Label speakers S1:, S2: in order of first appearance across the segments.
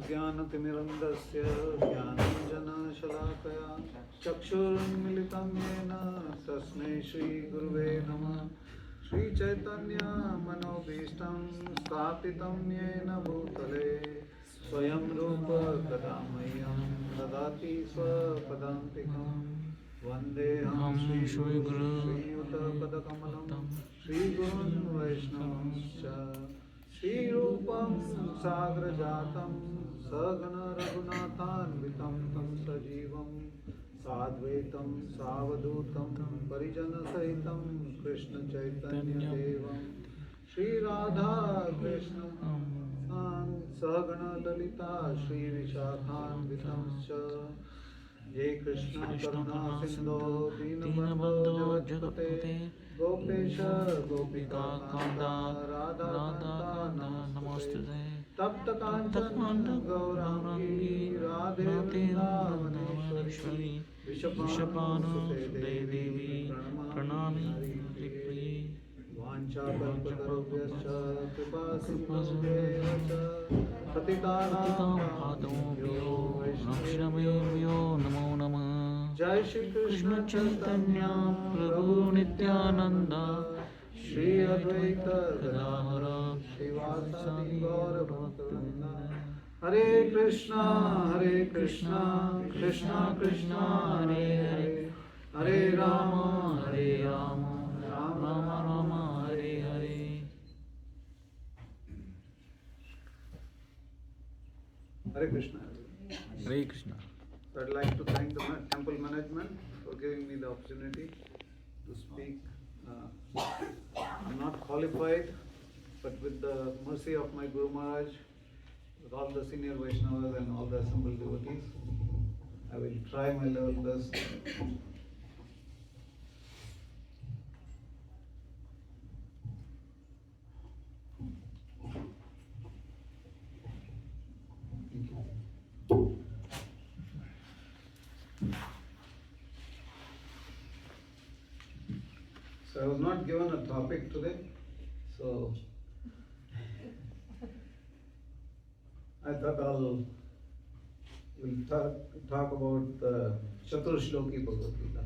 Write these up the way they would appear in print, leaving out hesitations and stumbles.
S1: ज्ञानतिमिरन्दस्य ज्ञानाञ्जनशलाकया चक्षुरुन्मिलितं येन तस्मै श्रीगुरुवे नमः। श्रीचैतन्यमनोभीष्टं स्थापितं येन भूतले स्वयं रूप कदा मह्यं ददाति स्वपदान्तिकं। वन्देऽहं श्रीयुतपदकमलं श्रीगुरुन् वैष्णवंश्च। श्रीरूपं साग्रजातं सगण रघुनाथान्वितं तं सजीवं साद्वैतं सावधूतं परिजनसहितं कृष्णचैतन्यदेवं श्रीराधा कृष्ण सगण ललिता श्रीविशाखान्वितं च। हे कृष्ण करुणा सिन्धो दीनबन्धो जगत्पते गोपेश गोपिका कान्ता राधा कान्ता नमोस्तुते। तप्त कांचन गौरांगी राधे वृंदावनेश्वरी विषपानुसुते देवी प्रणमामि हरिप्रिये। वाञ्छाकल्पतरुभ्यश्च कृपा सिन्धुभ्येव च पतितानां पावनेभ्यो वैष्णवेभ्यो नमो नमः। जय श्री कृष्ण चैतन्य प्रभु नित्यानंद श्री अद्वैत गदाधर श्रीवासादि गौर भक्तवृंद। हरे Krishna Krishna Krishna Hare Hare Hare Ram Ram Ram Hare Hare. Hare Krishna.
S2: Hare Krishna.
S1: So I'd like to thank the temple management for giving me the opportunity to speak. I'm not qualified, but with the mercy of my Guru Maharaj, with all the senior Vaishnavas and all the assembled devotees, I will try my level best. So I was not given a topic today, so I thought we'll talk about the Chaturshloki Bhagavad Gita.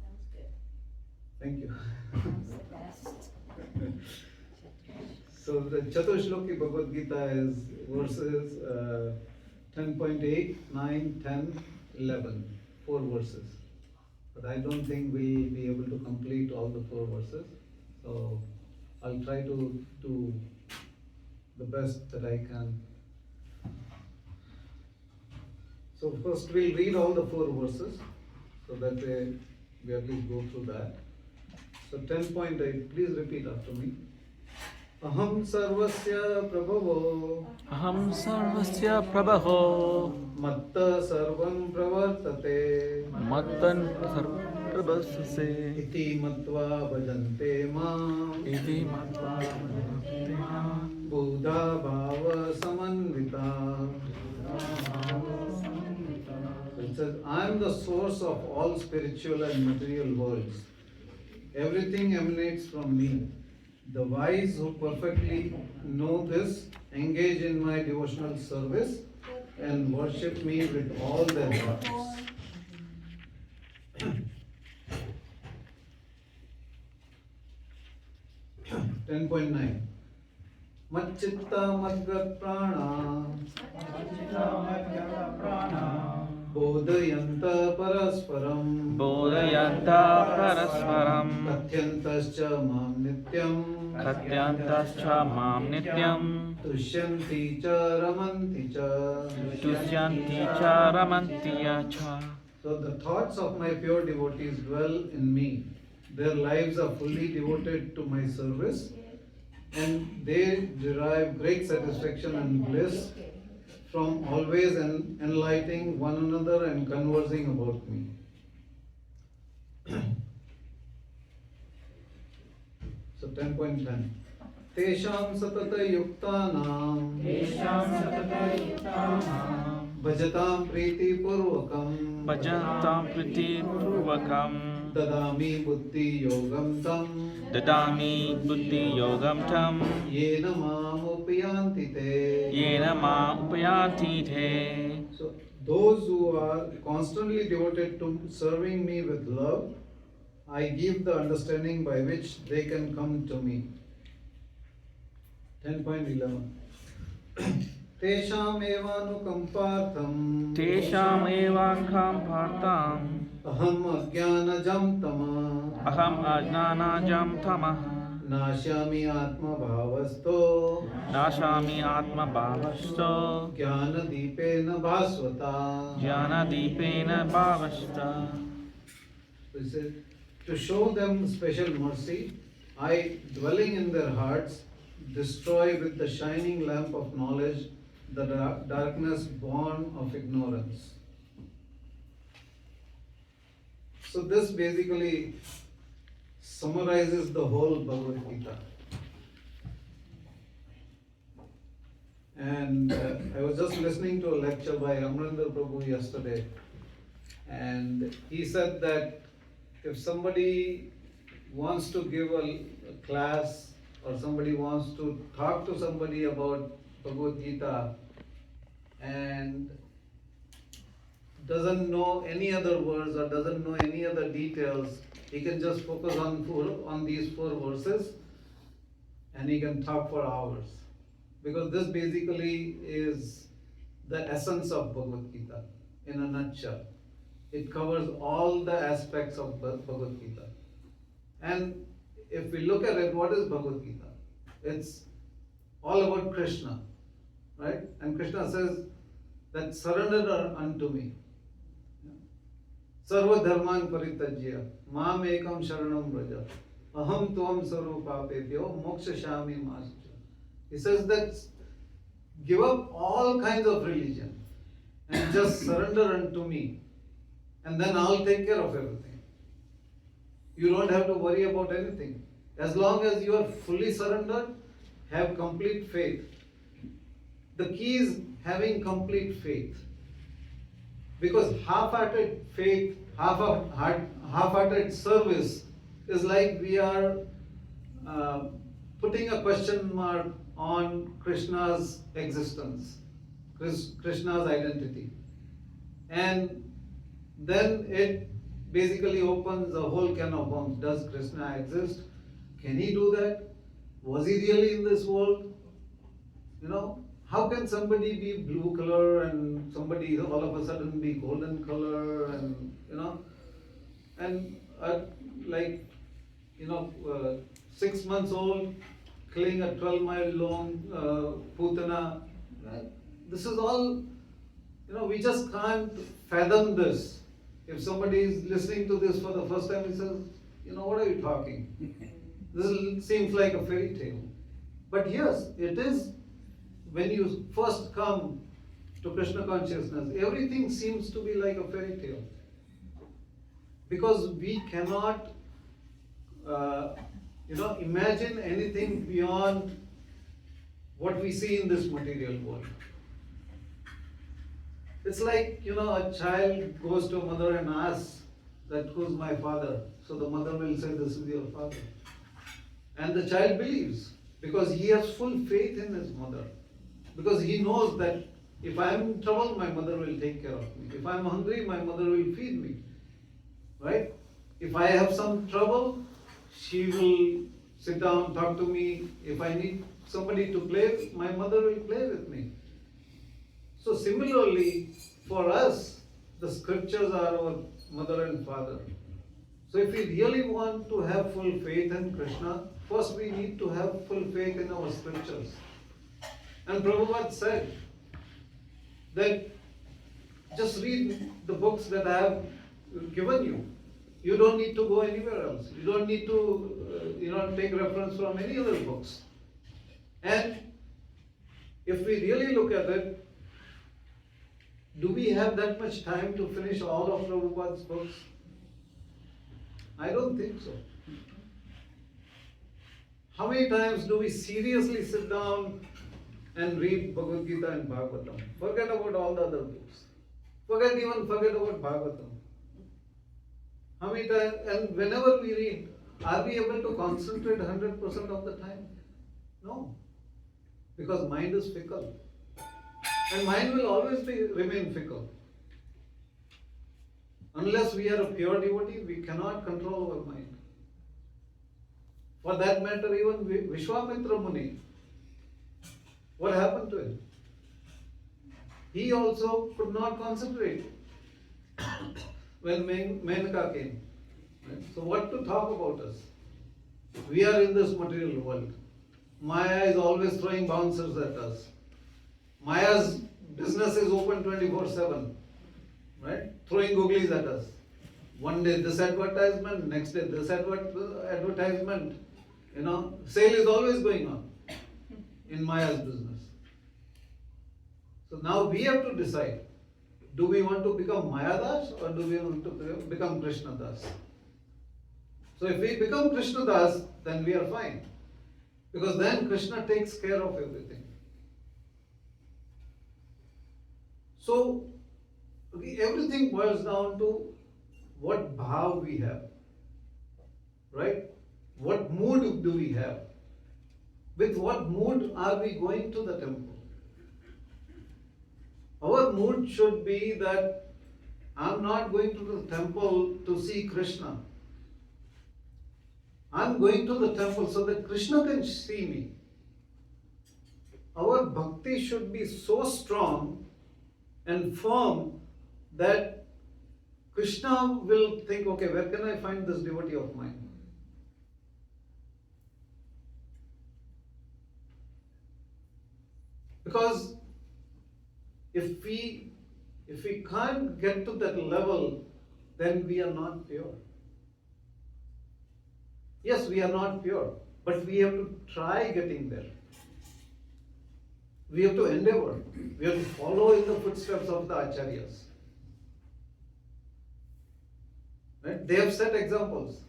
S3: Sounds good.
S1: Thank you.
S3: Sounds the best.
S1: So the Chaturshloki Bhagavad Gita is verses 10.8, 9, 10, 11, 4 verses. But I don't think we'll be able to complete all the 4 verses. So I'll try to do the best that I can. So first we'll read all the 4 verses, so that we at least go through that. So 10.8, please repeat after me. Aham sarvasya prabhavo.
S2: Aham sarvasya prabho.
S1: Matta sarvam pravartate.
S2: Mattan sarvabhasase.
S1: Iti matva bhajante mam.
S2: Iti matva
S1: Buddha bhava samanvita. So it says, I am the source of all spiritual and material worlds. Everything emanates from me. The wise who perfectly know this engage in my devotional service and worship me with all their hearts. 10.9 Macchitta madgat prana bodhayanta parasparam
S2: bodhayanta parasparam
S1: Kathyantascha mam nityam
S2: Katyantascha mam nityam
S1: Tushyanti cha ramanti cha.
S2: Tusyanti cha ramanti cha.
S1: So the thoughts of my pure devotees dwell in me. Their lives are fully devoted to my service, and they derive great satisfaction and bliss from always enlightening one another and conversing about me. So 10.10 Tesham satata yuktanam Bhajatam priti purvakam
S2: Bhajantam priti purvakam
S1: Dadami buddhi yogam tam
S2: Dadami buddhi yogam tam
S1: Yena mam upayanti te.
S2: Yena ma upayanti te.
S1: So those who are constantly devoted to serving me with love, I give the understanding by which they can come to me. 10.11 Tesham evanukampartham
S2: Tesham evankam partam
S1: Aham ajnanajam tama
S2: Aham ajnanajam tamah
S1: Nashyami atma bhavasto
S2: Nashami atma bhavasto
S1: Jnana deepena bhasvata.
S2: Jnana deepena bhavasta.
S1: He said, to show them special mercy, I, dwelling in their hearts, destroy with the shining lamp of knowledge the darkness born of ignorance. So this basically summarizes the whole Bhagavad Gita. And I was just listening to a lecture by Amrinder Prabhu yesterday, and he said that if somebody wants to give a class or somebody wants to talk to somebody about Bhagavad Gita and doesn't know any other words or doesn't know any other details, he can just focus on these 4 verses and he can talk for hours. Because this basically is the essence of Bhagavad Gita in a nutshell. It covers all the aspects of Bhagavad Gita. And if we look at it, what is Bhagavad Gita? It's all about Krishna, right? And Krishna says that surrender unto me. Sarva dharman paritajya mam ekam sharanam vraja aham tvam sarva papebhyo mokshashami mascha. He says that give up all kinds of religion and just surrender unto me, and then I'll take care of everything. You don't have to worry about anything. As long as you are fully surrendered, have complete faith. The key is having complete faith. Because half-hearted faith, half-hearted service is like we are putting a question mark on Krishna's existence, Krishna's identity. And then it basically opens a whole can of worms. Does Krishna exist? Can he do that? Was he really in this world? You know, how can somebody be blue color and somebody all of a sudden be golden color, and you know, and 6 months old killing a 12-mile long putana. This is all we just can't fathom this. If somebody is listening to this for the first time, he says, what are you talking? This seems like a fairy tale. But yes, it is. When you first come to Krishna consciousness, everything seems to be like a fairy tale. Because we cannot, imagine anything beyond what we see in this material world. It's like, a child goes to a mother and asks that who's my father? So the mother will say, this is your father. And the child believes because he has full faith in his mother. Because he knows that if I am in trouble, my mother will take care of me. If I am hungry, my mother will feed me. Right? If I have some trouble, she will sit down, talk to me. If I need somebody to play with, my mother will play with me. So similarly, for us, the scriptures are our mother and father. So if we really want to have full faith in Krishna, first we need to have full faith in our scriptures. And Prabhupada said that just read the books that I have given you. You don't need to go anywhere else. You don't need to, take reference from any other books. And if we really look at it, do we have that much time to finish all of Prabhupada's books? I don't think so. How many times do we seriously sit down and read Bhagavad Gita and Bhagavatam? Forget about all the other books. Forget about Bhagavatam. How many times, and whenever we read, are we able to concentrate 100% of the time? No. Because mind is fickle. And mind will always remain fickle. Unless we are a pure devotee, we cannot control our mind. For that matter, even Vishwamitra Muni, what happened to him? He also could not concentrate when Menaka came. Right? So what to talk about us? We are in this material world. Maya is always throwing bouncers at us. Maya's business is open 24/7, right? Throwing googlies at us. One day this advertisement, next day this advertisement. Sale is always going on in Maya's business. So now we have to decide, do we want to become Maya Das or do we want to become Krishna Das? So if we become Krishna Das, then we are fine. Because then Krishna takes care of everything. So everything boils down to what bhav we have. Right? What mood do we have? With what mood are we going to the temple? Our mood should be that I'm not going to the temple to see Krishna. I'm going to the temple so that Krishna can see me. Our bhakti should be so strong and firm that Krishna will think, okay, where can I find this devotee of mine? Because if we can't get to that level, then we are not pure. Yes, we are not pure, but we have to try getting there. We have to endeavor. We have to follow in the footsteps of the acharyas. Right? They have set examples.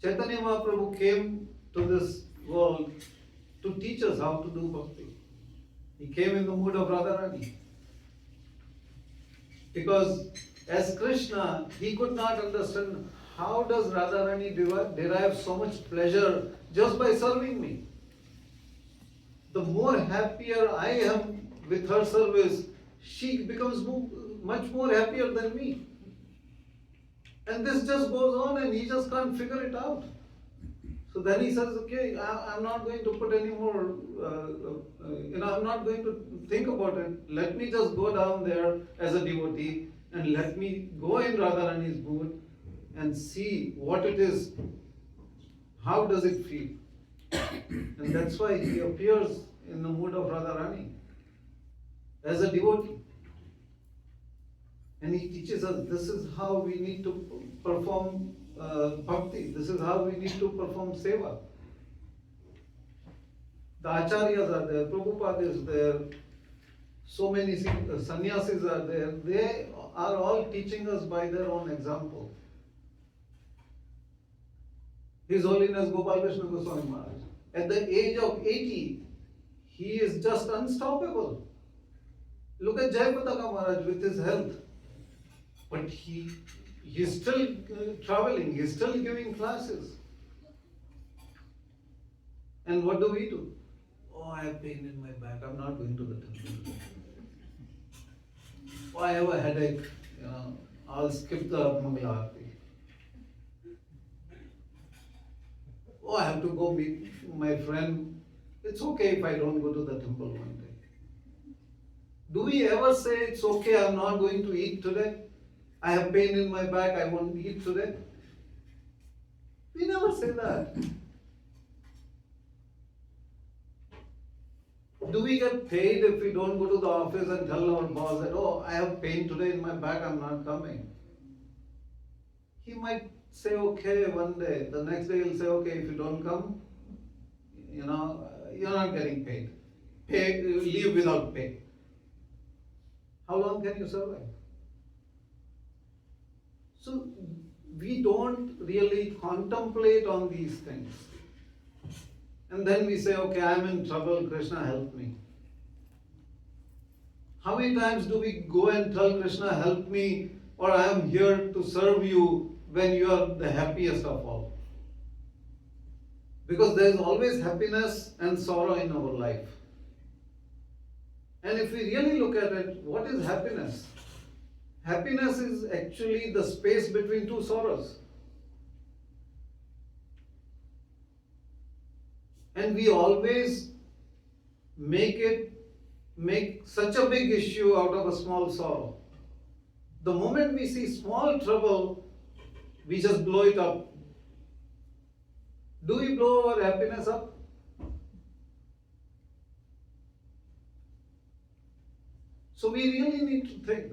S1: Chaitanya Mahaprabhu came to this world to teach us how to do bhakti. He came in the mood of Radharani. Because as Krishna, he could not understand how does Radharani derive so much pleasure just by serving me. The more happier I am with her service, she becomes much more happier than me. And this just goes on and he just can't figure it out. So then he says, okay, I'm not going to put any more, I'm not going to think about it. Let me just go down there as a devotee and let me go in Radharani's mood and see what it is. How does it feel? And that's why he appears in the mood of Radharani. as a devotee. And he teaches us this is how we need to perform bhakti, this is how we need to perform seva. The acharyas are there, Prabhupada is there, so many sannyasis are there. They are all teaching us by their own example. His Holiness Gopal Krishna Goswami Maharaj, at the age of 80, he is just unstoppable. Look at Jayapataka Maharaj with his health. But he's still traveling, he's still giving classes. And what do? Oh, I have pain in my back, I'm not going to the temple. Oh, I have a headache, I'll skip the Mangala Aarti. Oh, I have to go meet my friend. It's okay if I don't go to the temple one day. Do we ever say it's okay, I'm not going to eat today? I have pain in my back, I won't eat today? We never say that. Do we get paid if we don't go to the office and tell our boss that, oh, I have pain today in my back, I'm not coming? He might say okay one day, the next day he'll say okay, if you don't come, you're not getting paid. Leave without pay. How long can you survive? So we don't really contemplate on these things. And then we say, okay, I'm in trouble, Krishna help me. How many times do we go and tell Krishna help me, or I am here to serve you, when you are the happiest of all? Because there is always happiness and sorrow in our life. And if we really look at it, what is happiness? Happiness is actually the space between two sorrows. And we always make such a big issue out of a small sorrow. The moment we see small trouble, we just blow it up. Do we blow our happiness up? So we really need to think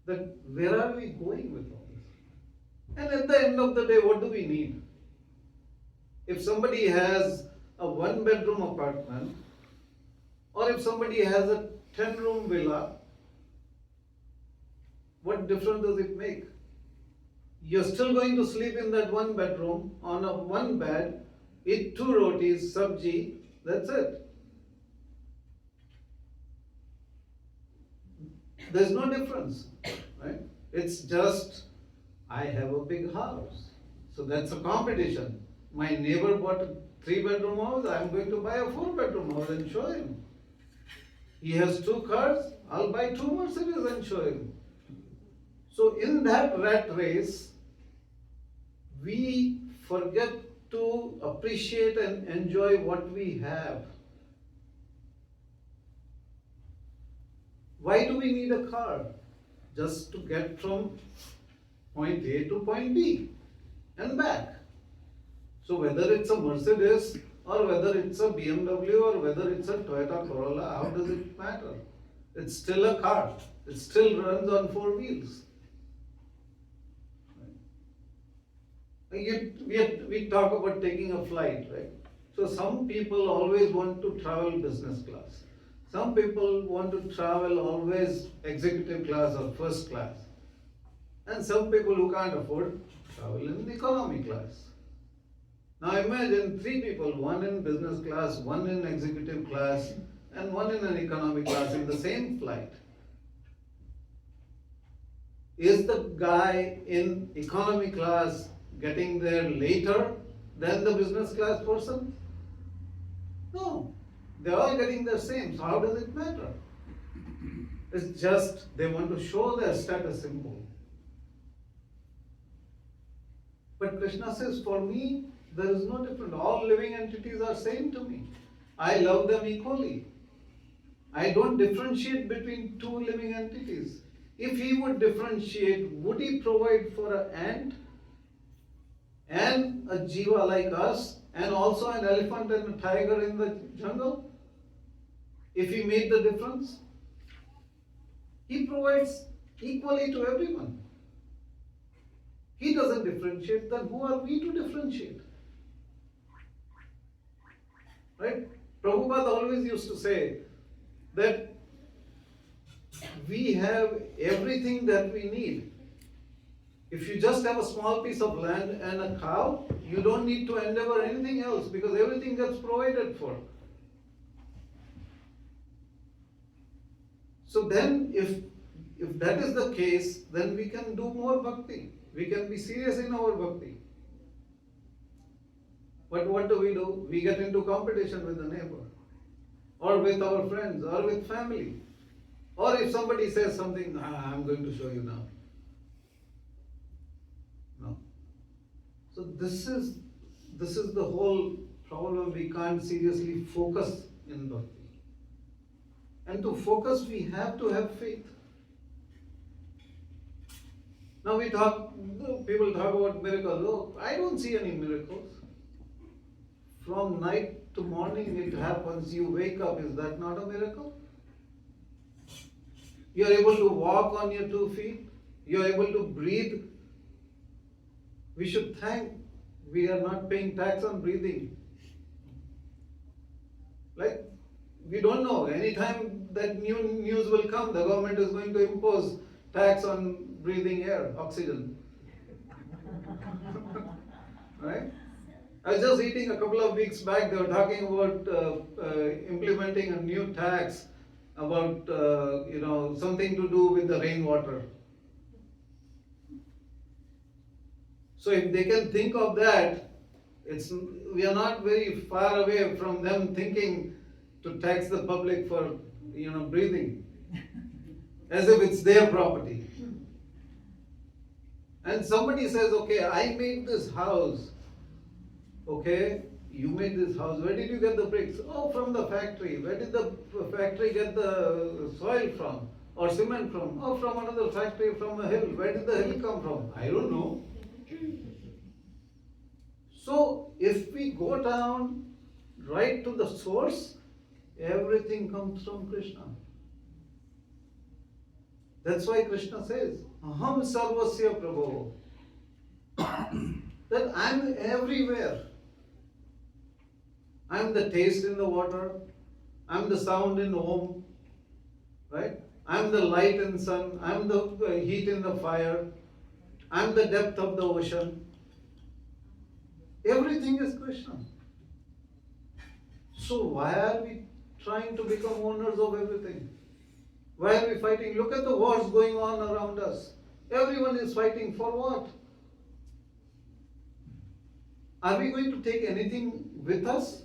S1: that where are we going with all this? And at the end of the day, what do we need? If somebody has a 1-bedroom apartment, or if somebody has a 10-room villa, what difference does it make? You're still going to sleep in that 1 bedroom on a 1 bed, eat 2 rotis, sabji, that's it. There's no difference, right? It's just, I have a big house. So that's a competition. My neighbor bought a 3-bedroom house, I'm going to buy a 4-bedroom house and show him. He has 2 cars, I'll buy 2 Mercedes and show him. So in that rat race, we forget to appreciate and enjoy what we have. Why do we need a car? Just to get from point A to point B and back. So whether it's a Mercedes or whether it's a BMW or whether it's a Toyota Corolla, how does it matter? It's still a car. It still runs on 4 wheels. We talk about taking a flight, right? So some people always want to travel business class. Some people want to travel always executive class or first class. And some people who can't afford travel in economy class. Now imagine 3 people, one in business class, one in executive class, and one in an economy class in the same flight. Is the guy in economy class getting there later than the business class person? No. They're all getting the same, so how does it matter? It's just they want to show their status symbol. But Krishna says, for me, there is no difference. All living entities are same to me. I love them equally. I don't differentiate between 2 living entities. If he would differentiate, would he provide for an ant and a jiva like us, and also an elephant and a tiger in the jungle? if he made the difference? He provides equally to everyone. He doesn't differentiate, then who are we to differentiate? Right? Prabhupada always used to say that we have everything that we need. If you just have a small piece of land and a cow, you don't need to endeavor anything else because everything gets provided for. So then, if that is the case, then we can do more bhakti. We can be serious in our bhakti. But what do? We get into competition with the neighbor, or with our friends, or with family. Or if somebody says something, I'm going to show you now. No. So this is the whole problem. We can't seriously focus in bhakti. And to focus, we have to have faith. Now people talk about miracles. Oh, I don't see any miracles. From night to morning it happens. You wake up. Is that not a miracle? You are able to walk on your 2 feet. You are able to breathe. We should thank we are not paying tax on breathing. Like, we don't know. Anytime that new news will come, the government is going to impose tax on breathing air, oxygen. Right? I was just reading a couple of weeks back, they were talking about implementing a new tax about something to do with the rainwater. So if they can think of that, we are not very far away from them thinking to tax the public for breathing, as if it's their property. And somebody says, okay, I made this house. Okay, you made this house. Where did you get the bricks? Oh, from the factory. Where did the factory get the soil from? Or cement from? Oh, from another factory, from a hill. Where did the hill come from? I don't know. So, if we go down right to the source, everything comes from Krishna. That's why Krishna says, Aham sarvasya prabhu. That I'm everywhere. I'm the taste in the water. I'm the sound in Om. Right? I'm the light in sun. I'm the heat in the fire. I'm the depth of the ocean. Everything is Krishna. So why are we trying to become owners of everything? Why are we fighting? Look at the wars going on around us. Everyone is fighting for what? Are we going to take anything with us?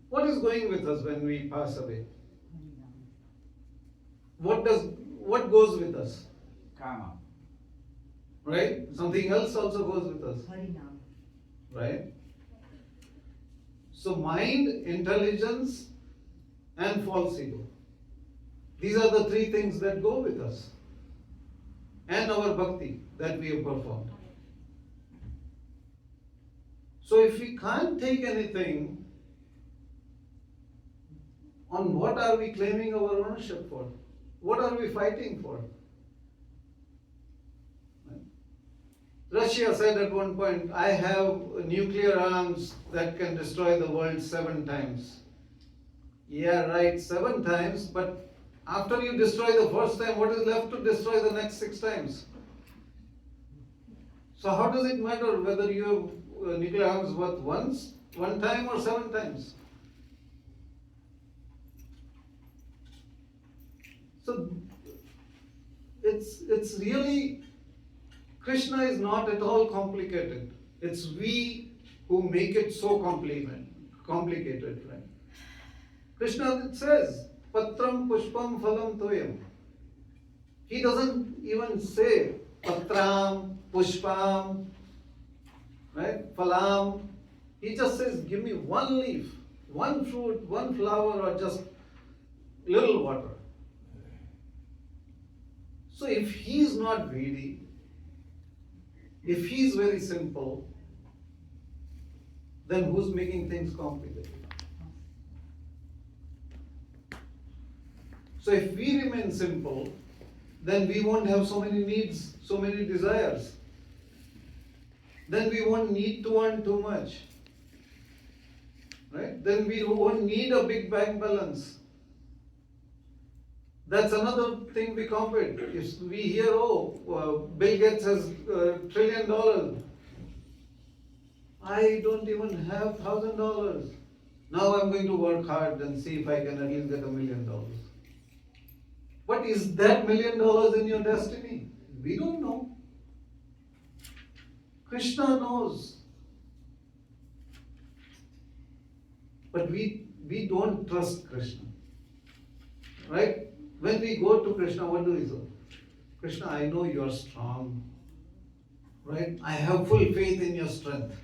S1: What is going with us when we pass away? What goes with us?
S4: Karma.
S1: Right? Something else also goes with us.
S3: Harinam.
S1: Right? So mind, intelligence, and false ego. These are the 3 things that go with us. And our bhakti that we have performed. So if we can't take anything, on what are we claiming our ownership for? What are we fighting for? Russia said at one point, I have nuclear arms that can destroy the world 7 times. Yeah, right, 7 times, but after you destroy the first time, what is left to destroy the next 6 times? So how does it matter whether you have nuclear arms worth one time or 7 times? So it's really, Krishna is not at all complicated. It's we who make it so complicated, right? Krishna says, Patram Pushpam Phalam Toyam. He doesn't even say Patram, Pushpam, right? Phalam. He just says, give me 1 leaf, 1 fruit, 1 flower, or just little water. So if he is not greedy, if he is very simple, then who's making things complicated? So if we remain simple, then we won't have so many needs, so many desires. Then we won't need to earn too much. Right? Then we won't need a big bank balance. That's another thing we compete. If we hear, Bill Gates has $1 trillion. I don't even have $1,000. Now I'm going to work hard and see if I can at least get $1 million. But is that $1 million in your destiny? We don't know. Krishna knows. But we don't trust Krishna. Right? When we go to Krishna, what do we say? Krishna, I know you are strong. Right? I have full faith in your strength.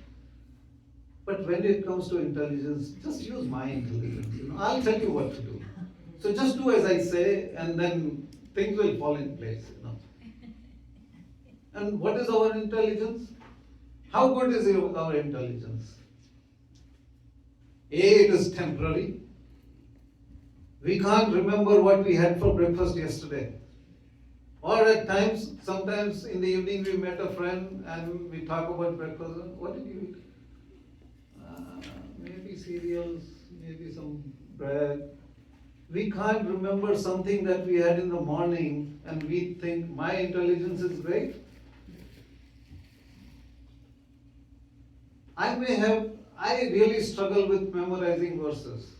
S1: But when it comes to intelligence, just use my intelligence. I'll tell you what to do. So just do as I say, and then things will fall in place. And what is our intelligence? How good is our intelligence? It is temporary. We can't remember what we had for breakfast yesterday. Or at times, sometimes in the evening we met a friend and we talk about breakfast. What did you eat? Maybe cereals, maybe some bread. We can't remember something that we had in the morning and we think my intelligence is great. I really struggle with memorizing verses.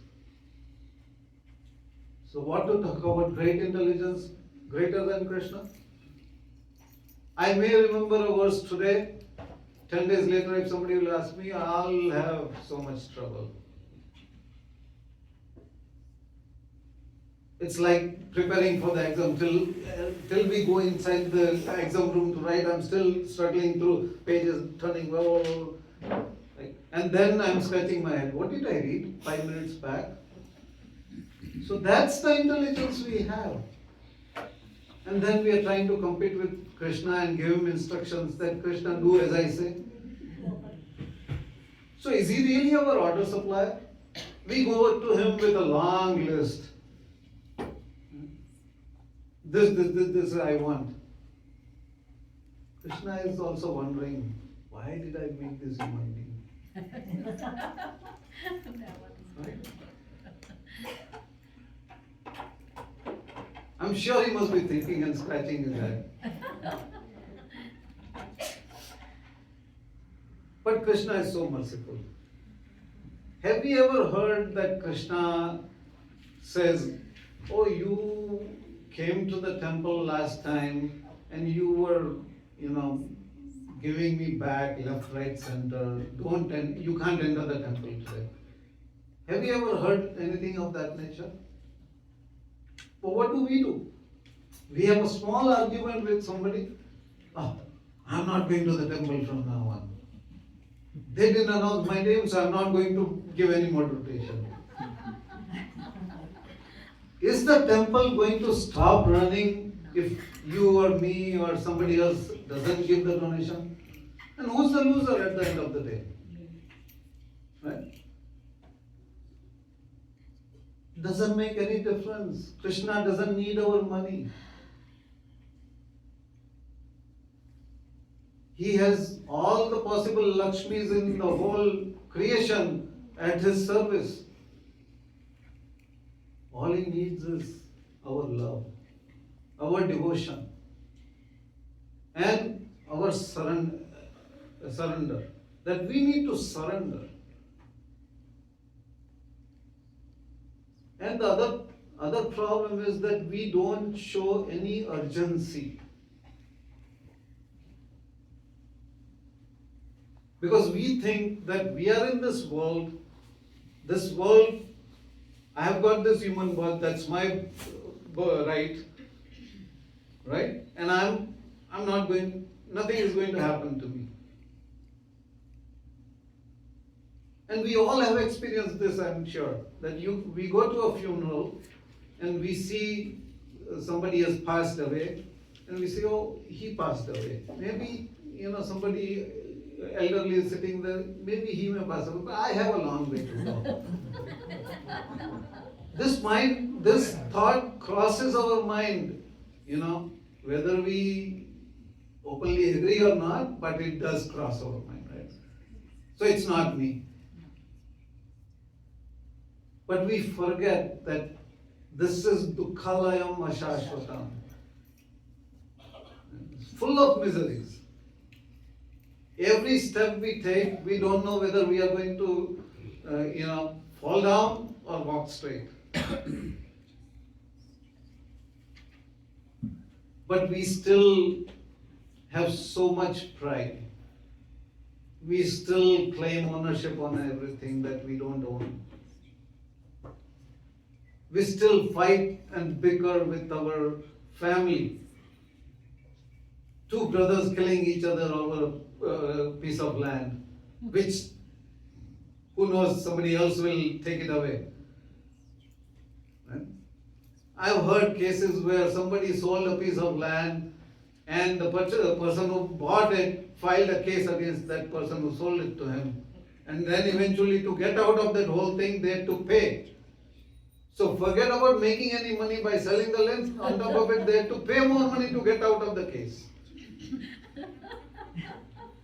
S1: So what to talk about great intelligence, greater than Krishna? I may remember a verse today, 10 days later if somebody will ask me, I'll have so much trouble. It's like preparing for the exam. Till we go inside the exam room to write, I'm still struggling through pages, turning, and then I'm scratching my head. What did I read 5 minutes back? So that's the intelligence we have. And then we are trying to compete with Krishna and give him instructions that Krishna do as I say. So is he really our order supplier? We go to him with a long list. This I want. Krishna is also wondering, why did I make this human being? Right? I'm sure he must be thinking and scratching his head. But Krishna is so merciful. Have you ever heard that Krishna says, oh, you came to the temple last time and you were, giving me back left, right, center. You can't enter the temple today. Have you ever heard anything of that nature? But what do? We have a small argument with somebody. Oh, I'm not going to the temple from now on. They didn't announce my name, so I'm not going to give any more donation. Is the temple going to stop running if you or me or somebody else doesn't give the donation? And who's the loser at the end of the day? Right? Doesn't make any difference. Krishna doesn't need our money. He has all the possible Lakshmis in the whole creation at his service. All he needs is our love, our devotion, and our surrender. That we need to surrender. And the other problem is that we don't show any urgency. Because we think that we are in this world, I have got this human birth, that's my right? And nothing is going to happen to me. And we all have experienced this, I'm sure, that we go to a funeral and we see somebody has passed away and we say, oh, he passed away. Maybe, somebody elderly is sitting there, maybe he may pass away, but I have a long way to go. this thought crosses our mind, whether we openly agree or not, but it does cross our mind, right? So it's not me. But we forget that this is Dukkhalayam Ashashvatam. It's full of miseries. Every step we take, we don't know whether we are going to, fall down or walk straight. But we still have so much pride. We still claim ownership on everything that we don't own. We still fight and bicker with our family. Two brothers killing each other over a piece of land, which, who knows, somebody else will take it away. Right? I've heard cases where somebody sold a piece of land and the person who bought it filed a case against that person who sold it to him. And then eventually, to get out of that whole thing, they had to pay. So forget about making any money by selling the land. On top of it, they had to pay more money to get out of the case.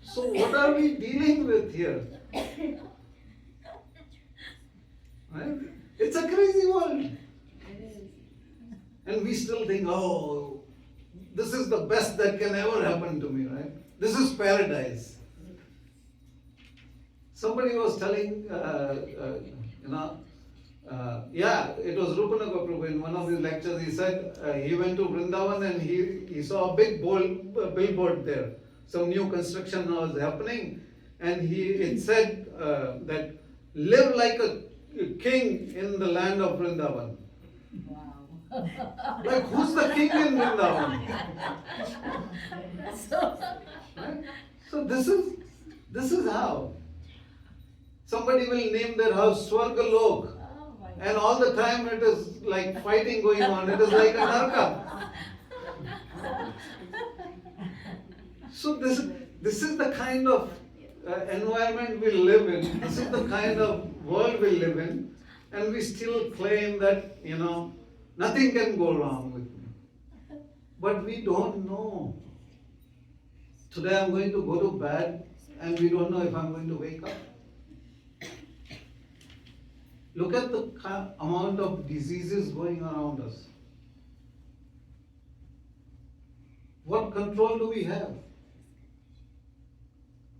S1: So what are we dealing with here? Right? It's a crazy world. And we still think, oh, this is the best that can ever happen to me, right? This is paradise. Somebody was telling, it was Rupanaka Prabhu in one of his lectures. He said he went to Vrindavan and he saw a big billboard there. Some new construction was happening, and it said that live like a king in the land of Vrindavan.
S3: Wow.
S1: Like, who's the king in Vrindavan? Right? So this is how. Somebody will name their house Swargalok. And all the time it is like fighting going on. It is like a narka. So this is the kind of environment we live in. This is the kind of world we live in. And we still claim that, nothing can go wrong with me. But we don't know. Today I'm going to go to bed and we don't know if I'm going to wake up. Look at the amount of diseases going around us. What control do we have?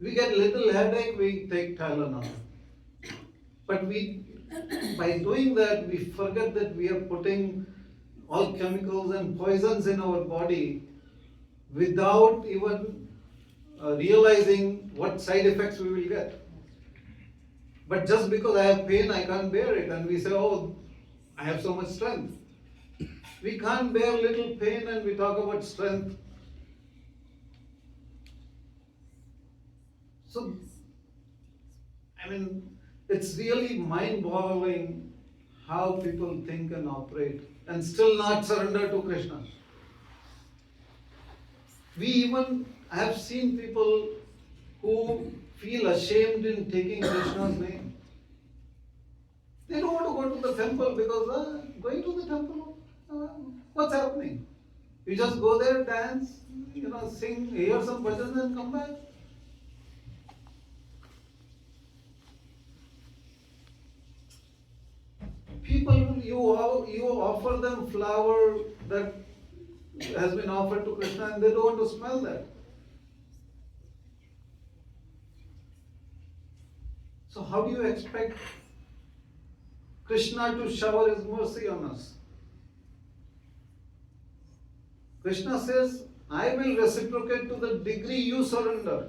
S1: We get little headache, we take Tylenol. But by doing that, we forget that we are putting all chemicals and poisons in our body without even realizing what side effects we will get. But just because I have pain, I can't bear it. And we say, oh, I have so much strength. We can't bear little pain and we talk about strength. So, it's really mind-boggling how people think and operate and still not surrender to Krishna. I have seen people who feel ashamed in taking Krishna's name. They don't want to go to the temple because going to the temple, what's happening? You just go there, dance, sing, hear some bhajans and come back. People, you offer them flower that has been offered to Krishna and they don't want to smell that. So how do you expect Krishna to shower his mercy on us? Krishna says, I will reciprocate to the degree you surrender.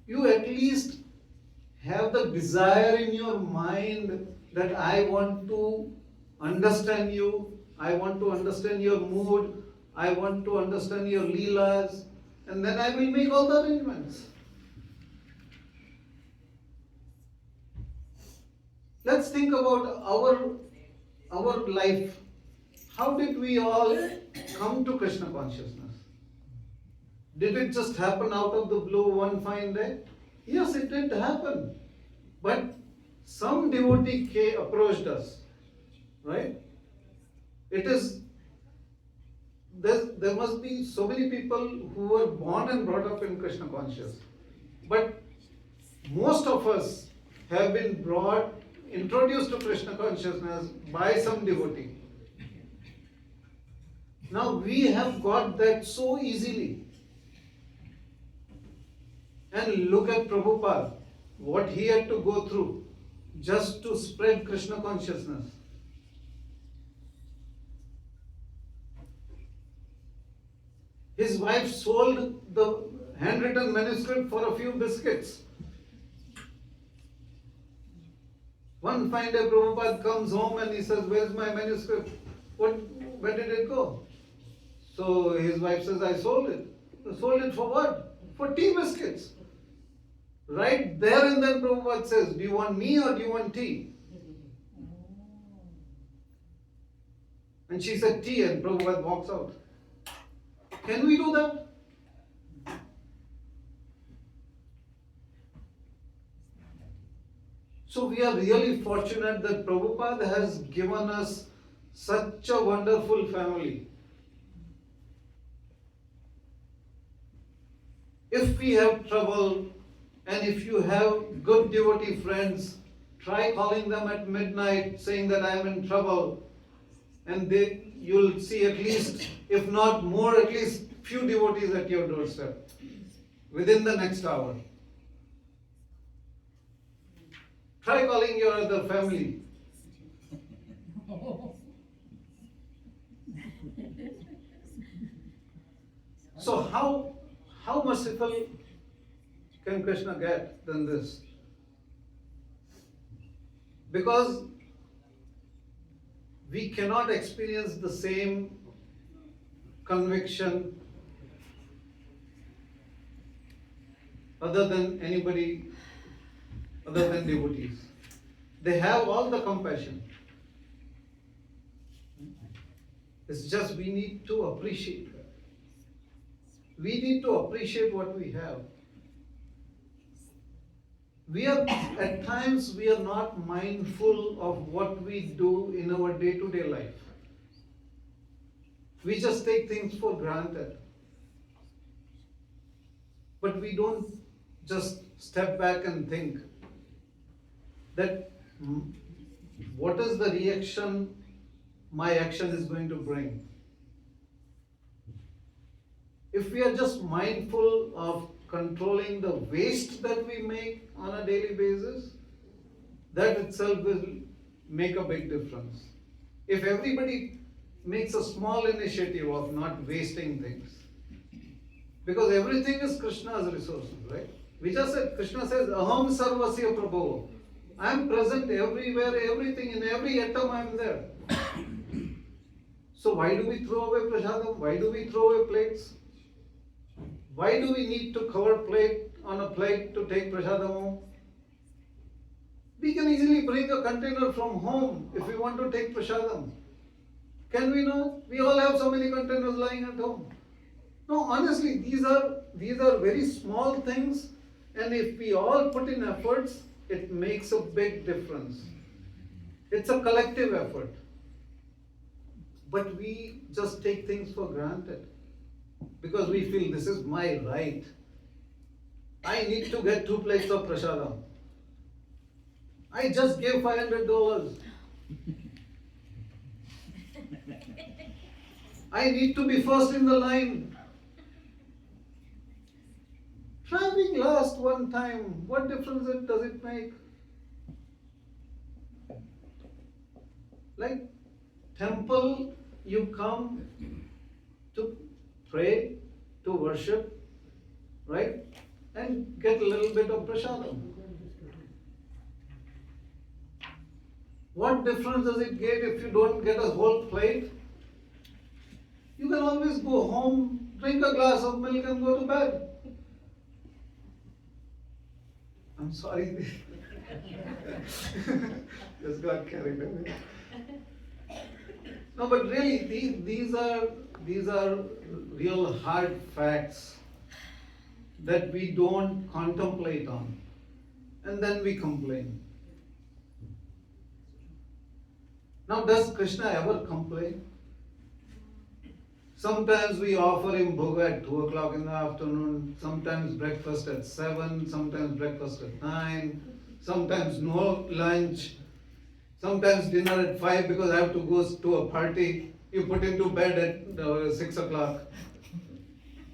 S1: You at least have the desire in your mind that I want to understand you, I want to understand your mood, I want to understand your leelas, and then I will make all the arrangements. Let's think about our life. How did we all come to Krishna consciousness? Did it just happen out of the blue one fine day? Yes, it did happen. But some devotee approached us, right? It is, there must be so many people who were born and brought up in Krishna conscious. But most of us have been introduced to Krishna consciousness by some devotee. Now we have got that so easily. And look at Prabhupada, what he had to go through just to spread Krishna consciousness. His wife sold the handwritten manuscript for a few biscuits. One fine day Prabhupada comes home and he says, "Where's my manuscript? Where did it go?" So his wife says, "I sold it." Sold it for what? For tea biscuits. Right there and then Prabhupada says, "Do you want me or do you want tea?" And she said tea, and Prabhupada walks out. Can we do that? So we are really fortunate that Prabhupada has given us such a wonderful family. If we have trouble and if you have good devotee friends, try calling them at midnight saying that I am in trouble, and you'll see at least, if not more, at least few devotees at your doorstep within the next hour. Try calling your other family. So how merciful can Krishna get than this? Because we cannot experience the same conviction other than anybody, other than devotees. They have all the compassion. It's just we need to appreciate that. We need to appreciate what we have. At times we are not mindful of what we do in our day-to-day life. We just take things for granted. But we don't just step back and think that what is the reaction my action is going to bring. If we are just mindful of controlling the waste that we make on a daily basis, that itself will make a big difference. If everybody makes a small initiative of not wasting things, because everything is Krishna's resources, right? We just said, Krishna says, "Aham sarvasya Prabhu." I am present everywhere, everything, in every atom I am there. So why do we throw away prasadam? Why do we throw away plates? Why do we need to cover plate on a plate to take prasadam home? We can easily bring a container from home if we want to take prasadam. Can we not? We all have so many containers lying at home. No, honestly, these are very small things, and if we all put in efforts, it makes a big difference. It's a collective effort. But we just take things for granted because we feel this is my right. I need to get 2 plates of prasadam. I just gave $500. I need to be first in the line. Try being last one time. What difference does it make? Like temple, you come to pray, to worship, right? And get a little bit of prasadam. What difference does it make if you don't get a whole plate? You can always go home, drink a glass of milk and go to bed. I'm sorry. Just got carried away. No, but really, these are real hard facts that we don't contemplate on, and then we complain. Now, does Krishna ever complain? Sometimes we offer him bhoga at 2 o'clock in the afternoon, sometimes breakfast at 7, sometimes breakfast at 9, sometimes no lunch, sometimes dinner at 5 because I have to go to a party. You put him to bed at 6 o'clock.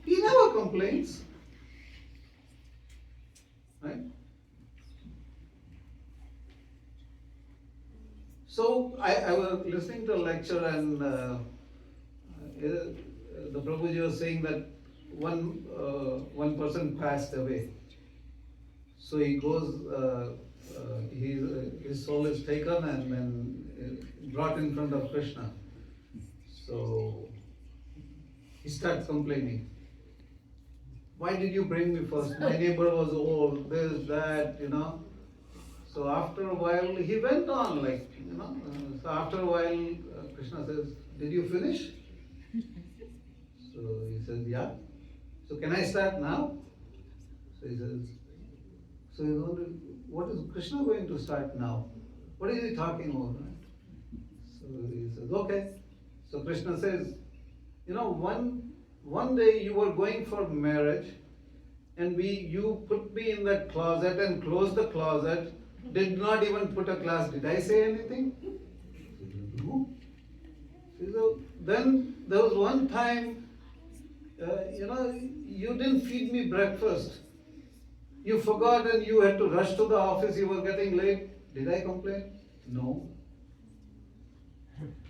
S1: He never complains. Right? So I was listening to a lecture and the Prabhuji was saying that one person passed away. So he goes, his soul is taken and then brought in front of Krishna. So he starts complaining. Why did you bring me first? My neighbor was old, this, that, So after a while, he went on so after a while, Krishna says, did you finish? So he says, yeah. So can I start now? So he says, what is Krishna going to start now? What is he talking about? So he says, okay. So Krishna says, one day you were going for marriage and you put me in that closet and closed the closet, did not even put a glass. Did I say anything? No. So then there was one time, you didn't feed me breakfast. You forgot and you had to rush to the office, you were getting late. Did I complain? No.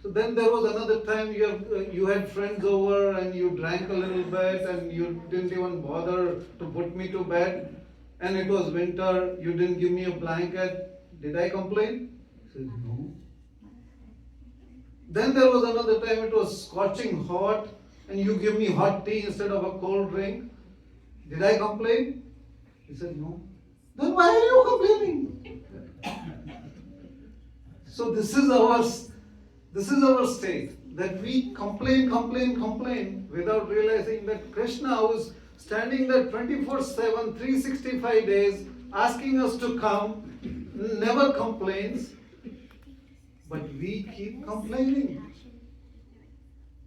S1: So then there was another time you had friends over and you drank a little bit and you didn't even bother to put me to bed, and it was winter, you didn't give me a blanket. Did I complain? He said, no. Then there was another time it was scorching hot and you give me hot tea instead of a cold drink. Did I complain? He said, no. Then why are you complaining? So this is our state, that we complain without realizing that Krishna, who is standing there 24/7, 365 days, asking us to come, never complains, but we keep complaining.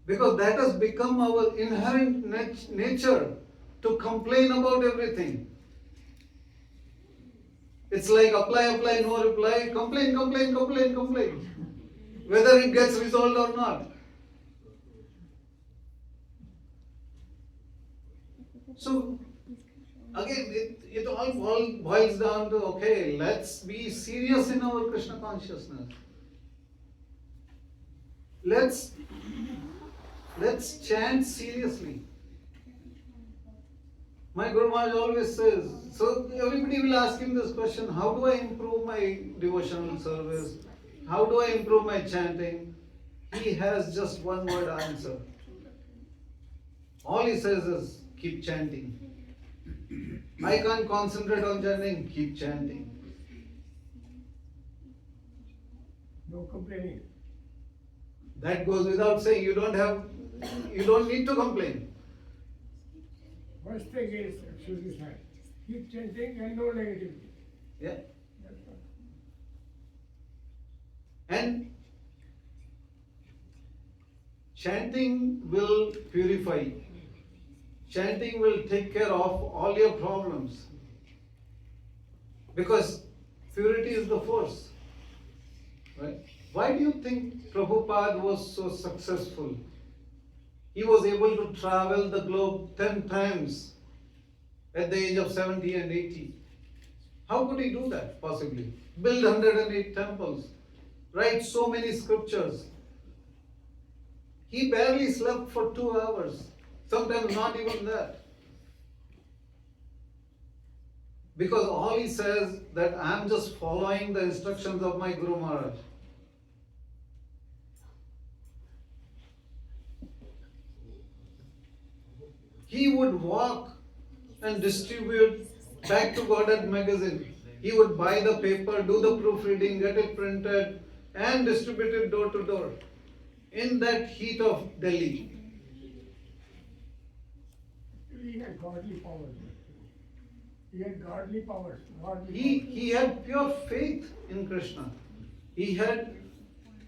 S1: Because that has become our inherent nature, to complain about everything. It's like apply, no reply, complain. Whether it gets resolved or not. So, again, it all boils down to, okay, let's be serious in our Krishna consciousness. Let's chant seriously. My Guru Maharaj always says, so everybody will ask him this question, how do I improve my devotional service? How do I improve my chanting? He has just one word answer. All he says is, keep chanting. I can't concentrate on chanting, keep chanting.
S4: No complaining.
S1: That goes without saying, you don't need to complain.
S4: First thing is exercise hand. Keep chanting and no negativity.
S1: Yeah.
S4: That's all.
S1: And chanting will purify. Chanting will take care of all your problems. Because purity is the force. Right? Why do you think Prabhupada was so successful? He was able to travel the globe 10 times at the age of 70 and 80. How could he do that, possibly? Build 108 temples, write so many scriptures. He barely slept for 2 hours, sometimes not even that. Because all he says that I am just following the instructions of my Guru Maharaj. He would walk and distribute Back to Godhead magazine. He would buy the paper, do the proofreading, get it printed, and distribute it door to door in that heat of Delhi.
S4: He had godly powers. He had godly powers.
S1: He had pure faith in Krishna. He had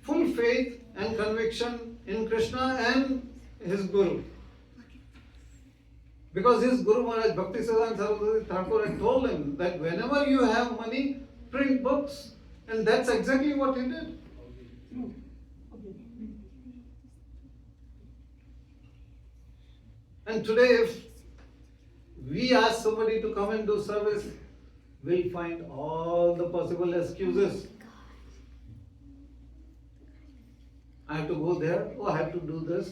S1: full faith and conviction in Krishna and his Guru. Because his Guru Maharaj Bhaktisiddhanta Saraswati Thakur had told him that whenever you have money, print books. And that's exactly what he did. And today, if we ask somebody to come and do service, we'll find all the possible excuses. I have to go there, I have to do this,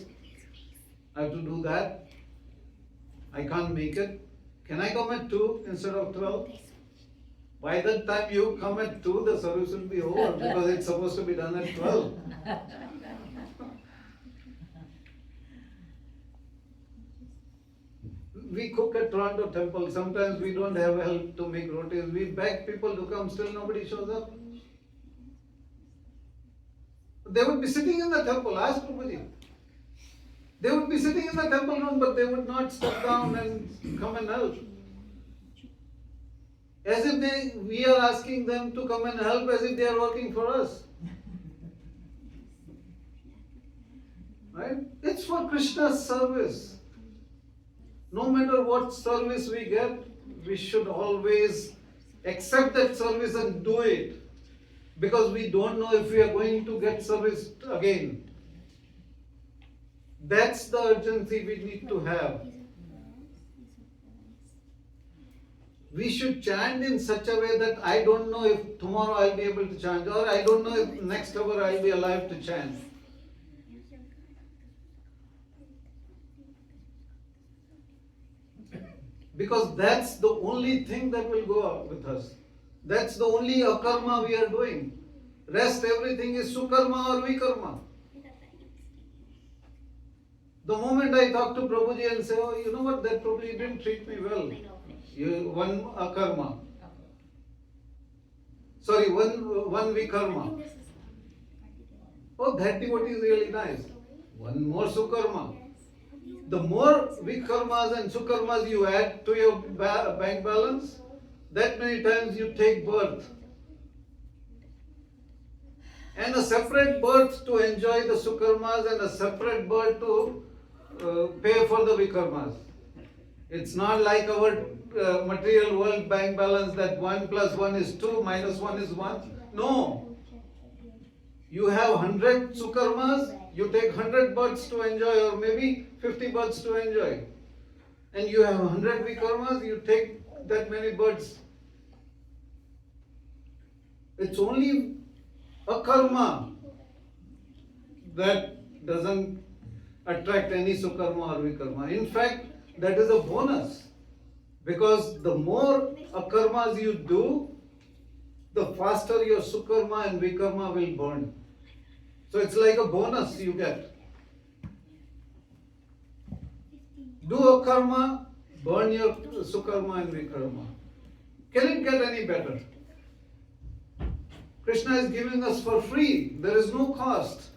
S1: I have to do that, I can't make it. Can I come at 2 instead of 12? By the time you come at 2, the service will be over because it's supposed to be done at 12. We cook at Toronto temple. Sometimes we don't have help to make rotis. We beg people to come, still nobody shows up. They would be sitting in the temple. Ask Prabhuji. They would be sitting in the temple room, but they would not step down and come and help. As if we are asking them to come and help, as if they are working for us. Right? It's for Krishna's service. No matter what service we get, we should always accept that service and do it. Because we don't know if we are going to get service again. That's the urgency we need to have. We should chant in such a way that I don't know if tomorrow I'll be able to chant, or I don't know if next hour I'll be alive to chant. Because that's the only thing that will go out with us. That's the only akarma we are doing. Rest everything is sukarma or vikarma. The moment I talk to Prabhuji and say, oh, you know what, that Prabhuji didn't treat me well. One akarma. Sorry, one vikarma. Oh, that devotee is really nice. One more sukarma. The more vikarmas and sukarmas you add to your bank balance, that many times you take birth. And a separate birth to enjoy the sukarmas and a separate birth to pay for the vikarmas. It's not like our material world bank balance that 1 plus 1 is 2, minus 1 is 1. No. You have 100 sukarmas, you take 100 births to enjoy, or maybe 50 births to enjoy. And you have 100 vikarmas, you take that many births. It's only a karma that doesn't attract any sukarma or vikarma. In fact, that is a bonus. Because the more akarmas you do, the faster your sukarma and vikarma will burn. So it's like a bonus you get. Do akarma, burn your sukarma and vikarma. Can it get any better? Krishna is giving us for free. There is no cost.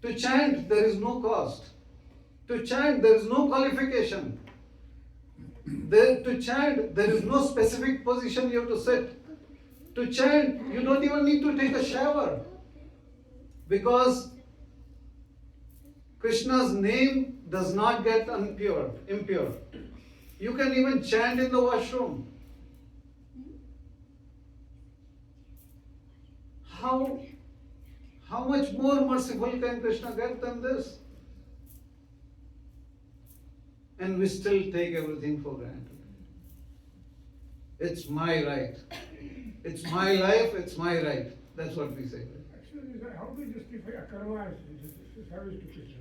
S1: To chant, there is no cost. To chant, there is no qualification. To chant, there is no specific position you have to sit. To chant, you don't even need to take a shower. Because Krishna's name does not get impure. You can even chant in the washroom. How much more merciful can Krishna get than this? And we still take everything for granted. It's my right. It's my life, it's my right. That's what we say.
S4: Actually, how do you justify akarma as service to Krishna?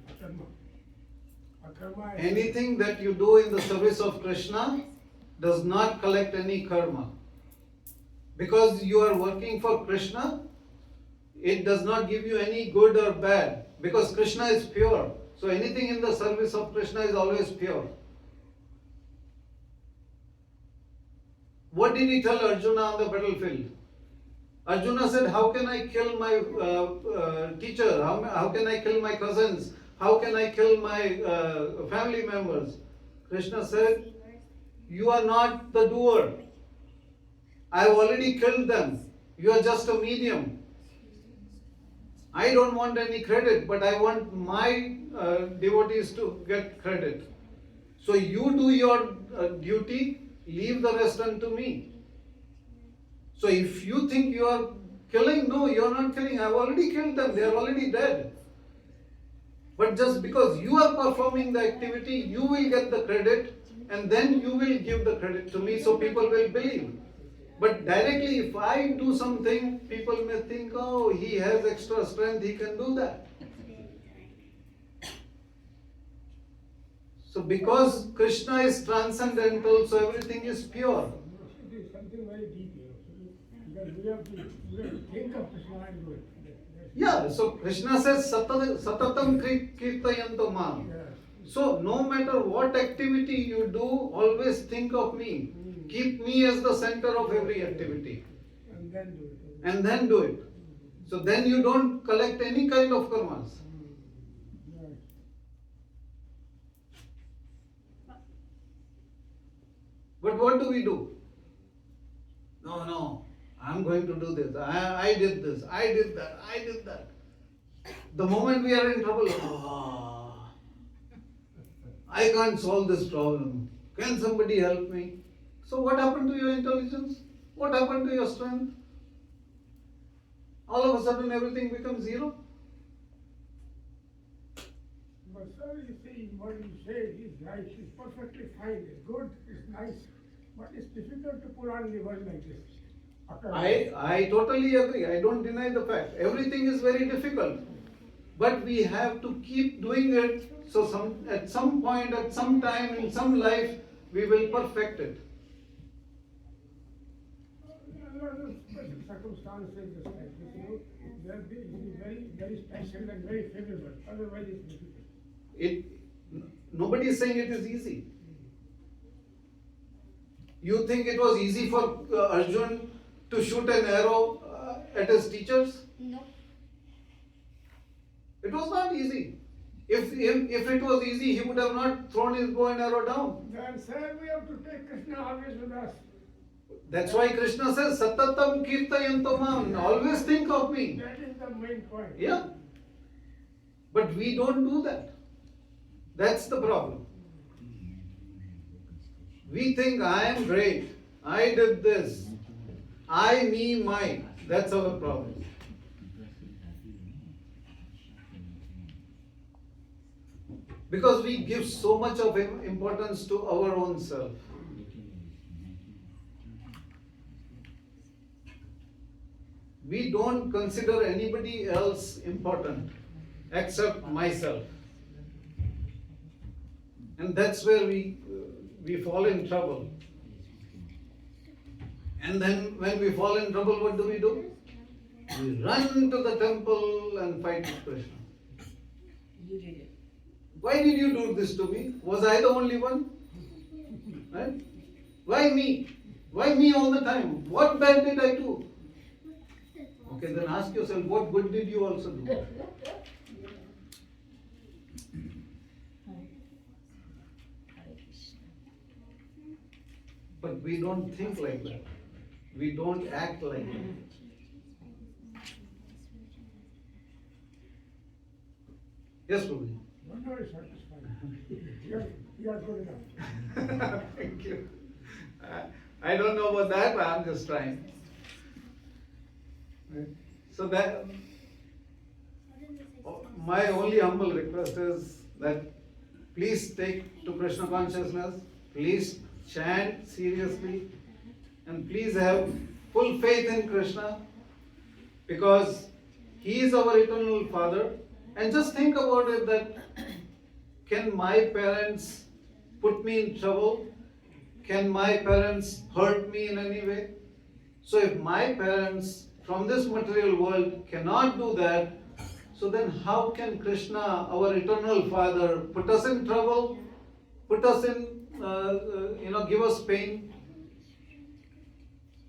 S4: Akarma is...
S1: Anything that you do in the service of Krishna does not collect any karma. Because you are working for Krishna, it does not give you any good or bad. Because Krishna is pure. So anything in the service of Krishna is always pure. What did he tell Arjuna on the battlefield? Arjuna said, how can I kill my teacher? How can I kill my cousins? How can I kill my family members? Krishna said, you are not the doer. I have already killed them. You are just a medium. I don't want any credit, but I want my devotees to get credit. So you do your duty, leave the rest unto me. So if you think you are killing, no, you are not killing. I have already killed them. They are already dead. But just because you are performing the activity, you will get the credit, and then you will give the credit to me, so people will believe. But directly, if I do something, people may think, oh, he has extra strength, he can do that. So because Krishna is transcendental, so everything is pure.
S4: It is something very deep, because we have to think of Krishna and do it.
S1: Yeah, so Krishna says, Satatam kirtayanto mam. So no matter what activity you do, always think of me. Keep me as the center of every activity.
S4: And then do it.
S1: And then do it. So then you don't collect any kind of karmas.
S4: Right.
S1: But what do we do? No, I'm going to do this. I did this. I did that. I did that. The moment we are in trouble, I can't solve this problem. Can somebody help me? So what happened to your intelligence? What happened to your strength? All of a sudden everything becomes zero.
S4: But sir, you see, what you say is right, it's perfectly fine, it's good, it's nice, but it's difficult to put on the world like this.
S1: I totally agree. I don't deny the fact. Everything is very difficult. But we have to keep doing it, so at some point, at some time, in some life, we will perfect it.
S4: Special circumstances just like this, they'll be very, very special and very favorable. Otherwise, it's difficult.
S1: Nobody is saying it is easy. You think it was easy for Arjun to shoot an arrow at his teachers?
S3: No.
S1: It was not easy. If it was easy, he would have not thrown his bow and arrow down.
S4: Then sir, we have to take Krishna always with us.
S1: That's why Krishna says, Satatam kirtayanto mam. Always think of me.
S4: That is the main point.
S1: Yeah. But we don't do that. That's the problem. We think I am great. I did this. I, me, mine. That's our problem. Because we give so much of importance to our own self. We don't consider anybody else important except myself. And that's where we fall in trouble. And then when we fall in trouble, what do? We run to the temple and fight with Krishna.
S3: You did it.
S1: Why did you do this to me? Was I the only one? Right? Why me? Why me all the time? What bad did I do? Okay, then ask yourself, what good did you also do?
S3: Hare Krishna.
S1: But we don't think like that. We don't act like that. Yes, Prabhu.
S4: I'm very satisfied. You are good enough.
S1: Thank you. I don't know about that, but I'm just trying. So that my only humble request is that please take to Krishna consciousness, please chant seriously, and please have full faith in Krishna, because He is our eternal Father. And just think about it, that can my parents put me in trouble? Can my parents hurt me in any way? So if my parents from this material world cannot do that, so then how can Krishna, our eternal Father, put us in trouble, put us in, give us pain?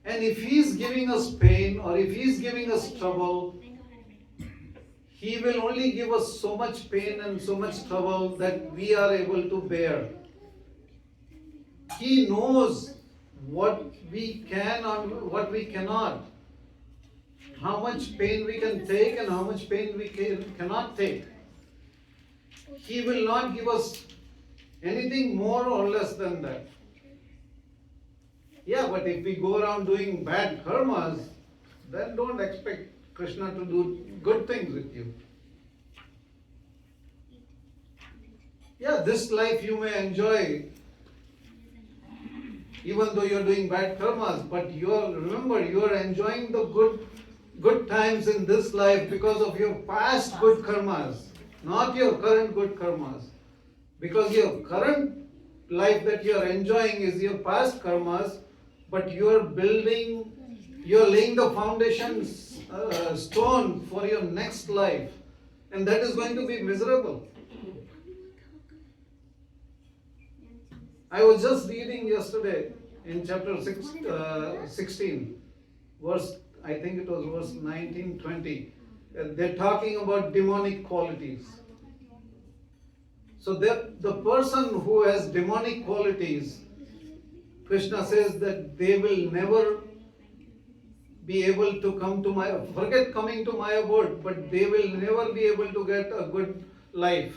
S1: And if He is giving us pain, or if He is giving us trouble, He will only give us so much pain and so much trouble that we are able to bear. He knows what we can and what we cannot. how much pain we can take and how much pain we cannot take. He will not give us anything more or less than that. Yeah, but if we go around doing bad karmas, then don't expect Krishna to do good things with you. Yeah, this life you may enjoy even though you're doing bad karmas, but remember you are enjoying the good times in this life because of your past good karmas, not your current good karmas. Because your current life that you are enjoying is your past karmas, but you are laying the foundation stone for your next life, and that is going to be miserable. I was just reading yesterday in chapter 16, verse, I think it was verse 19, 20. They're talking about demonic qualities. So the person who has demonic qualities, Krishna says that they will never be able to come to forget coming to my abode, but they will never be able to get a good life.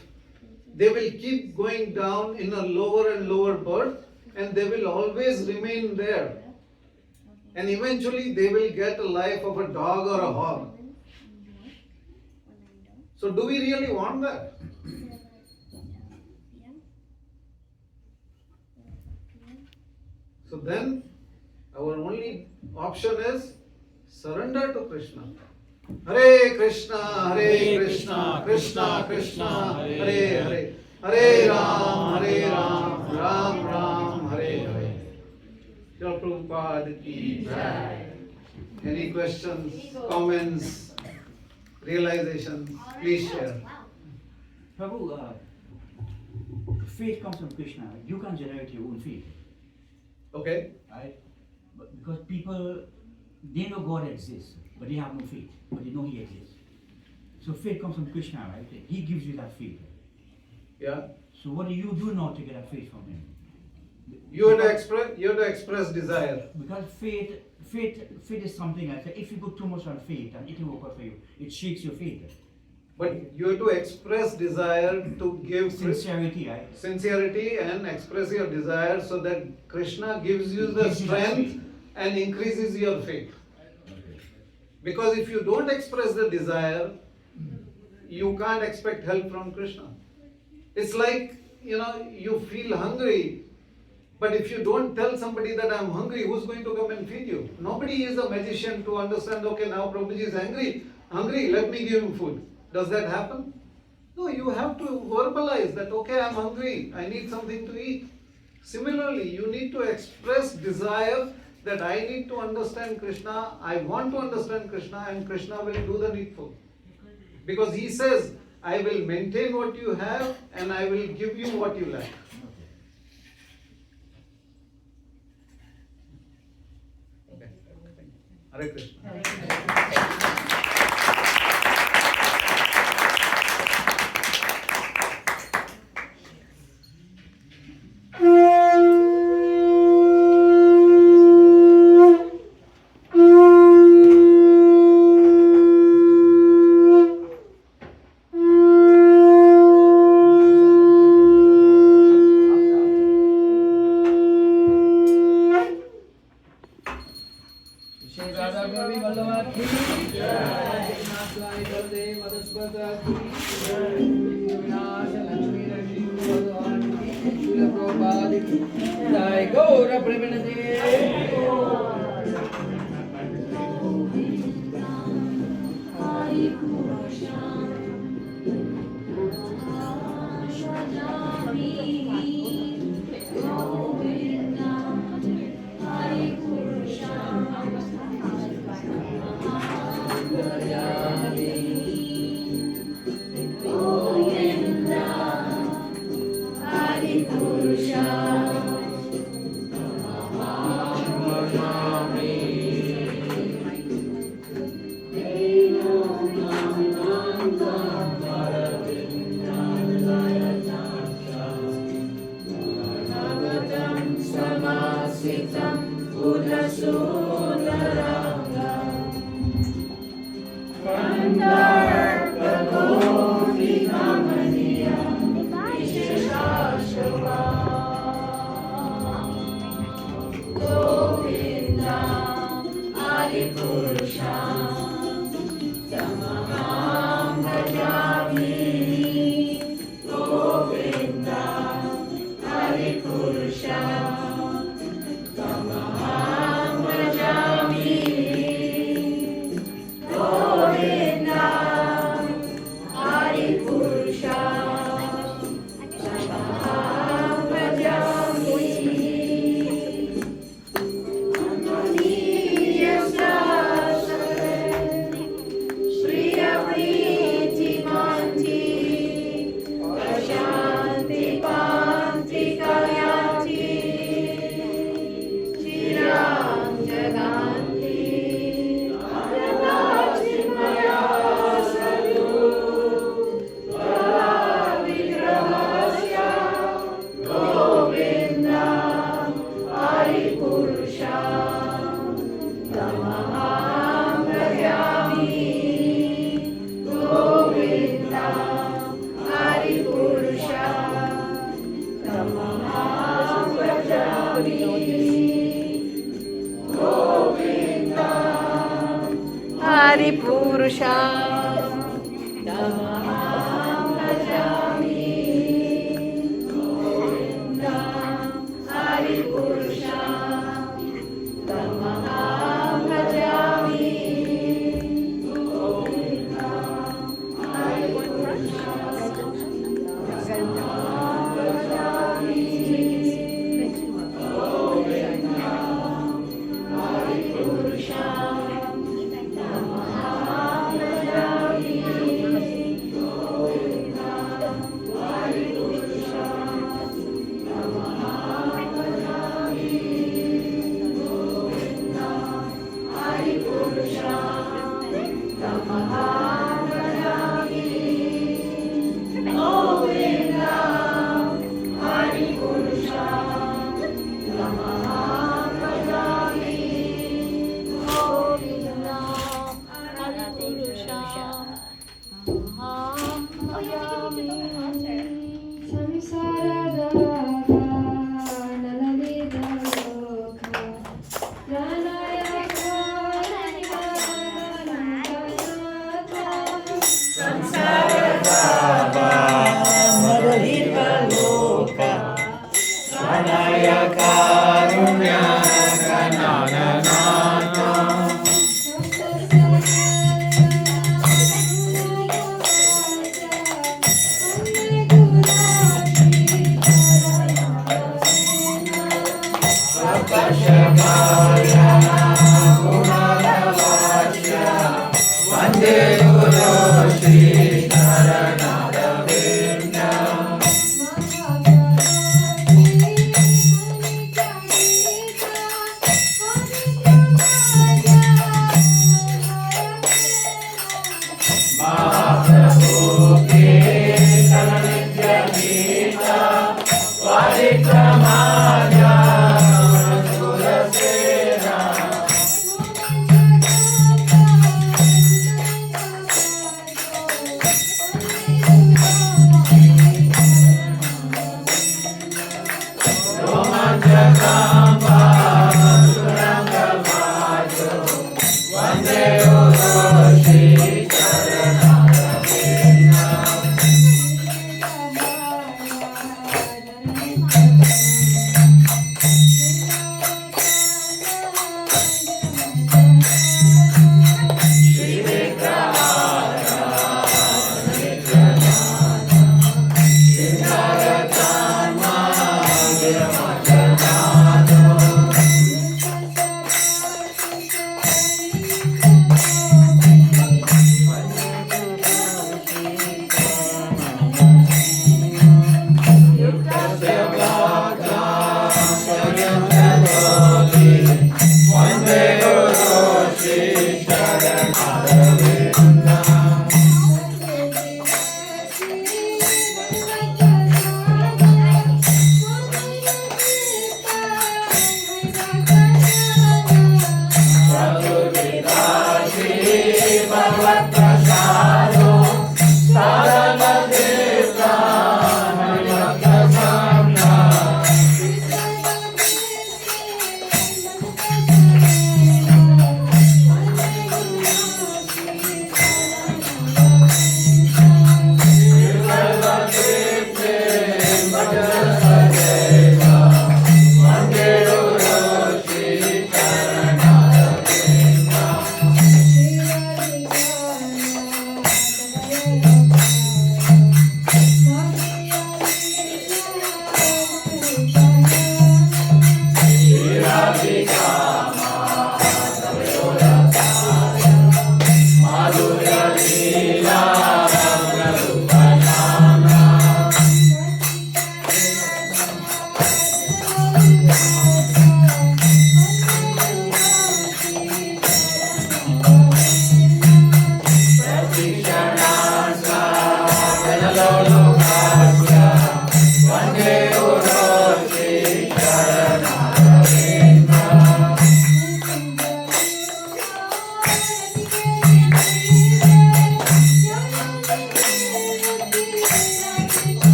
S1: They will keep going down in a lower and lower birth, and they will always remain there. And eventually they will get a life of a dog or a hog. So do we really want that? So then our only option is surrender to Krishna. Hare Krishna, Hare Krishna, Krishna Krishna, Hare Hare, Hare Ram, Ram Ram, Hare Hare. Srila Prabhupada ki jai. Any questions, comments, realizations? Please share.
S5: Prabhu, faith comes from Krishna. You can't generate your own faith.
S1: Okay.
S5: Right? But because people, they know God exists, but they have no faith, but they know He exists. So faith comes from Krishna, right? He gives you that faith.
S1: Yeah.
S5: So what do you do now to get that faith from Him?
S1: You have to express desire.
S5: Because faith is something else. If you put too much on faith and it will work out for you, it shakes your faith.
S1: But you have to express desire to give
S5: Sincerity, right?
S1: Sincerity and express your desire so that Krishna gives you the strength and increases your faith. Because if you don't express the desire, you can't expect help from Krishna. It's like, you feel hungry, but if you don't tell somebody that I'm hungry, who's going to come and feed you? Nobody is a magician to understand, okay, now Prabhuji is hungry, let me give him food. Does that happen? No, you have to verbalize that, okay, I'm hungry, I need something to eat. Similarly, you need to express desire that I need to understand Krishna, I want to understand Krishna, and Krishna will do the needful. Because He says, I will maintain what you have and I will give you what you lack. Okay. Hare Krishna.
S6: Purusha Tamaham bhajami Govindam Hari Purusha Tamaham bhajami Govindam Hari Purusha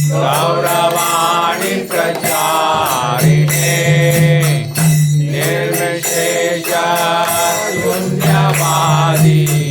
S2: Gauravani Pracharine Nirvishesha Sunyavadi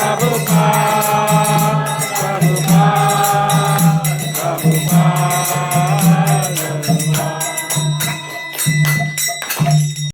S2: Prabhupada.